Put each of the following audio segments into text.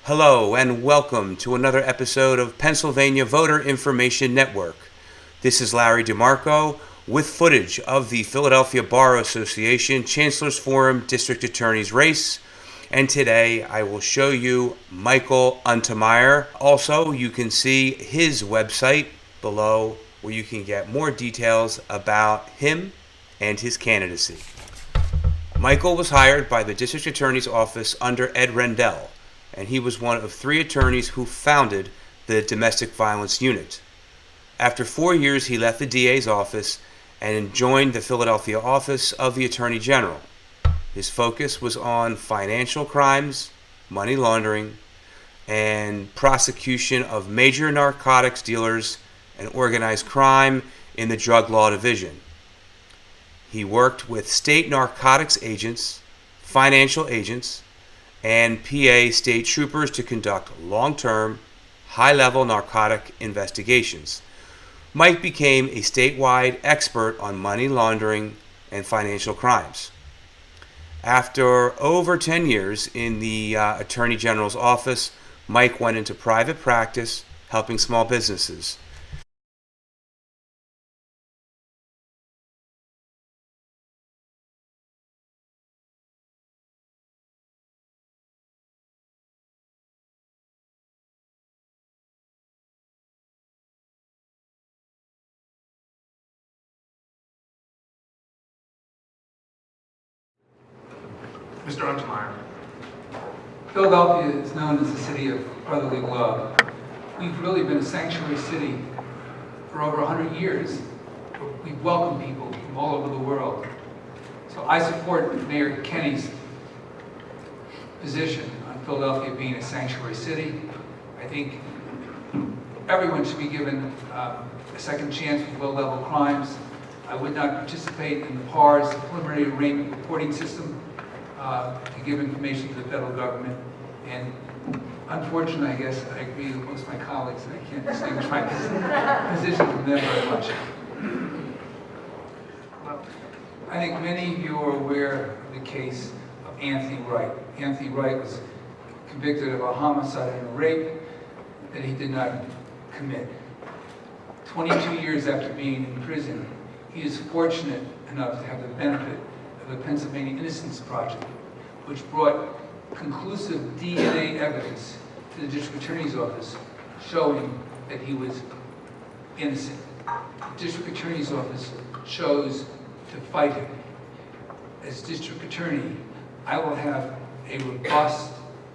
Hello and welcome to another episode of Pennsylvania Voter Information Network. This is Larry DeMarco with footage of the Philadelphia Bar Association Chancellor's Forum District Attorney's race. And today I will show you Michael Untemeyer. Also, you can see his website below where you can get more details about him and his candidacy. Michael was hired by the District Attorney's Office under Ed Rendell, and he was one of 3 attorneys who founded the Domestic Violence Unit. After 4 years, he left the DA's office and joined the Philadelphia office of the Attorney General. His focus was on financial crimes, money laundering, and prosecution of major narcotics dealers and organized crime in the Drug Law Division. He worked with state narcotics agents, financial agents, and PA state troopers to conduct long-term, high-level narcotic investigations. Mike became a statewide expert on money laundering and financial crimes. After over 10 years in the Attorney General's office, Mike went into private practice helping small businesses. Mr. Untemeyer. Philadelphia is known as the city of brotherly love. We've really been a sanctuary city for over 100 years. We've welcomed people from all over the world. So I support Mayor Kenny's position on Philadelphia being a sanctuary city. I think everyone should be given a second chance for low-level crimes. I would not participate in the PAR's preliminary arraignment reporting system to give information to the federal government. And unfortunately, I guess I agree with most of my colleagues, and I can't distinguish my position from them very much. I think many of you are aware of the case of Anthony Wright. Anthony Wright was convicted of a homicide and a rape that he did not commit. 22 years after being in prison, he is fortunate enough to have the benefit of the Pennsylvania Innocence Project, which brought conclusive DNA evidence to the District Attorney's Office showing that he was innocent. The District Attorney's Office chose to fight him. As District Attorney, I will have a robust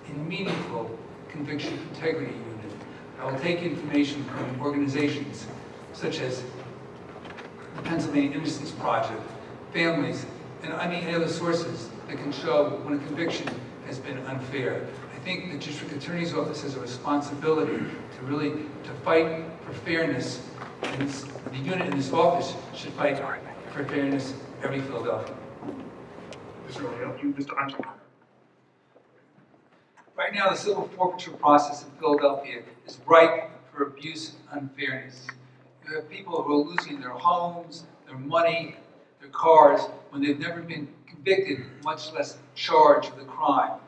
and meaningful conviction integrity unit. I will take information from organizations such as the Pennsylvania Innocence Project, families, and any other sources that can show when a conviction has been unfair. I think the District Attorney's Office has a responsibility to fight for fairness, and the unit in this office should fight for fairness every Philadelphia. Mr. O'Neill, Mr. Untemeyer. Right now, the civil forfeiture process in Philadelphia is ripe for abuse and unfairness. You have people who are losing their homes, their money, their cars, when they've never been convicted, much less charged with a crime.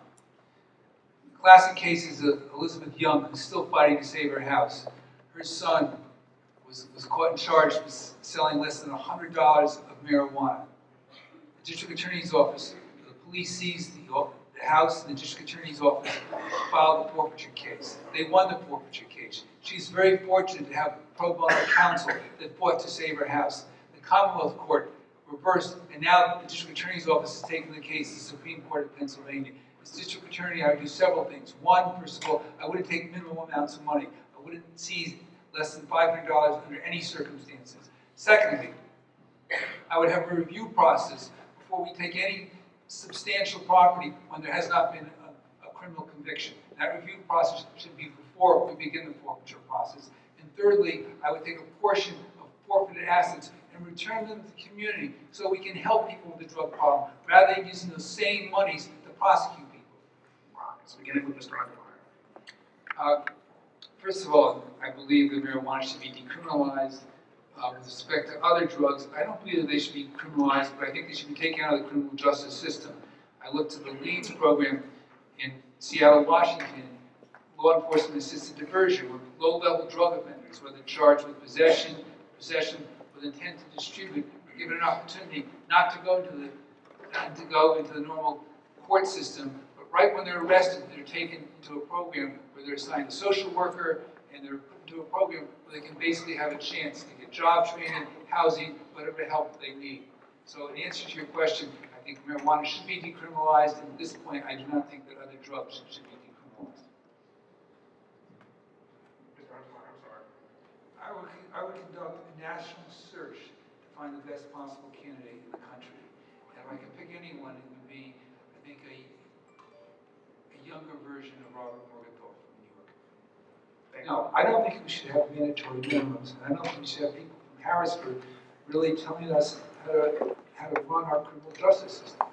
The classic case is of Elizabeth Young, who's still fighting to save her house. Her son was caught and charged with selling less than $100 of marijuana. The District Attorney's Office, the police seized the house, and the District Attorney's Office filed the forfeiture case. They won the forfeiture case. She's very fortunate to have pro bono counsel that fought to save her house. The Commonwealth Court reversed, and now the District Attorney's Office is taking the case to the Supreme Court of Pennsylvania. As District Attorney, I would do several things. One, first of all, I wouldn't take minimum amounts of money. I wouldn't seize less than $500 under any circumstances. Secondly, I would have a review process before we take any substantial property when there has not been a criminal conviction. That review process should be before we begin the forfeiture process. And thirdly, I would take a portion of forfeited assets and return them to the community so we can help people with the drug problem, rather than using those same monies to prosecute people. Wow. So beginning with Mr. Untemeyer. First of all, I believe that marijuana should be decriminalized. With respect to other drugs, I don't believe that they should be criminalized, but I think they should be taken out of the criminal justice system. I looked at the LEADS program in Seattle, Washington, law enforcement assisted diversion, where low-level drug offenders, whether charged with possession with intent to distribute, are given an opportunity not to go into the normal court system, but right when they're arrested, they're taken into a program where they're assigned a social worker, and they're put into a program where they can basically have a chance to get job training, housing, whatever help they need. So in answer to your question, I think marijuana should be decriminalized, and at this point, I do not think that other drugs should be decriminalized. Mr. Untemeyer, I'm sorry. I would conduct a national search to find the best possible candidate in the country. And if I could pick anyone, it would be, I think, a younger version of Robert Morgenthau from New York. No, I don't think we should have mandatory minimums, and I don't think we should have people from Harrisburg really telling us how to run our criminal justice system.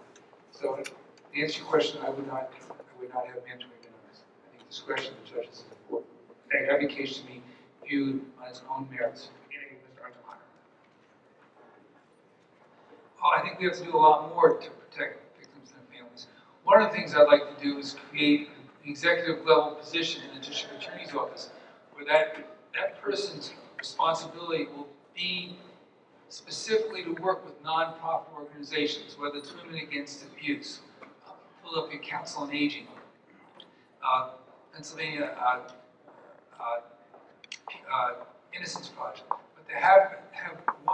So, to answer your question, I would not have mandatory minimums. I think discretion of the judges is important. Every case should be viewed on its own merits. Mr. Untemeyer. Oh, I think we have to do a lot more to protect victims and their families. One of the things I'd like to do is create an executive level position in the district attorney's office where that person's responsibility will be specifically to work with nonprofit organizations, whether it's Women Against Abuse, Philadelphia Council on Aging, Pennsylvania Innocence Project. But they have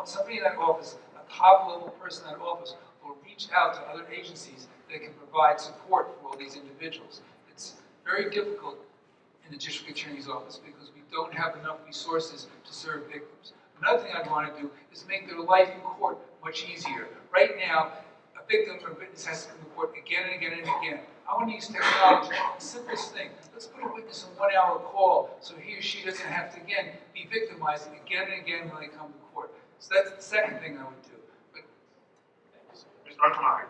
somebody in that office, a top-level person in that office, will reach out to other agencies that can provide support for all these individuals. It's very difficult in the district attorney's office because we don't have enough resources to serve victims. Another thing I want to do is make their life in court much easier. Right now, a victim or witness has to come to court again and again and again. I want to use technology. The simplest thing. Let's put a witness on a 1-hour call so he or she doesn't have to, again, be victimized again and again when they come to court. So that's the second thing I would do. But, Mr. Untemeyer.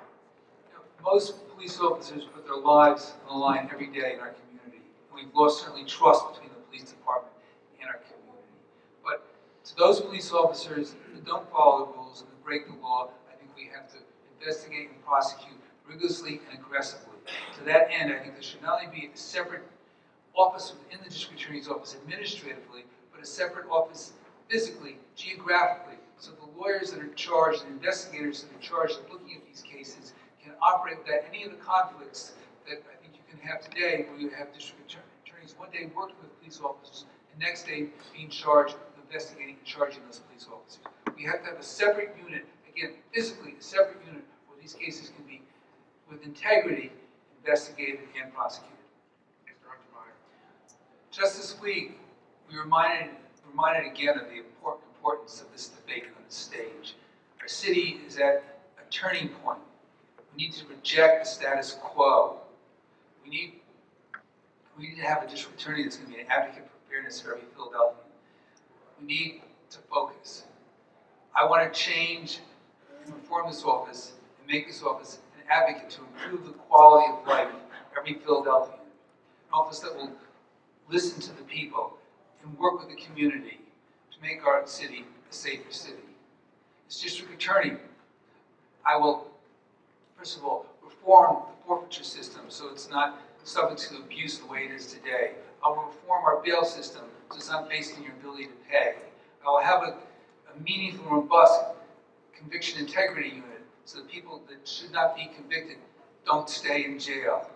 most police officers put their lives on the line every day in our community. And we've lost certainly trust between the police department and our community. But to those police officers who don't follow the rules and who break the law, I think we have to investigate and prosecute rigorously and aggressively. To that end, I think there should not only be a separate office within the district attorney's office administratively, but a separate office physically, geographically, so the lawyers that are charged and investigators that are charged with looking at these cases can operate without any of the conflicts that I think you can have today, where you have district attorneys one day working with police officers, and next day being charged with investigating and charging those police officers. We have to have a separate unit, again, physically a separate unit, where these cases can be, with integrity, investigated and prosecuted. Mr. Untemeyer. Just this week, we reminded again of the importance of this debate on the stage. Our city is at a turning point. We need to reject the status quo. We need to have a district attorney that's going to be an advocate for fairness for every Philadelphian. We need to focus. I want to change and reform this office and make this office an advocate to improve the quality of life of every Philadelphian. An office that will listen to the people and work with the community to make our city a safer city. As district attorney, I will, first of all, reform the forfeiture system so it's not subject to abuse the way it is today. I will reform our bail system so it's not based on your ability to pay. I will have a meaningful, robust conviction integrity unit so that people that should not be convicted don't stay in jail.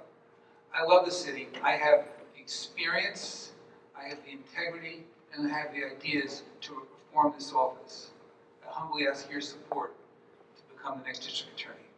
I love the city. I have the experience, I have the integrity, and I have the ideas to reform this office. I humbly ask your support to become the next district attorney.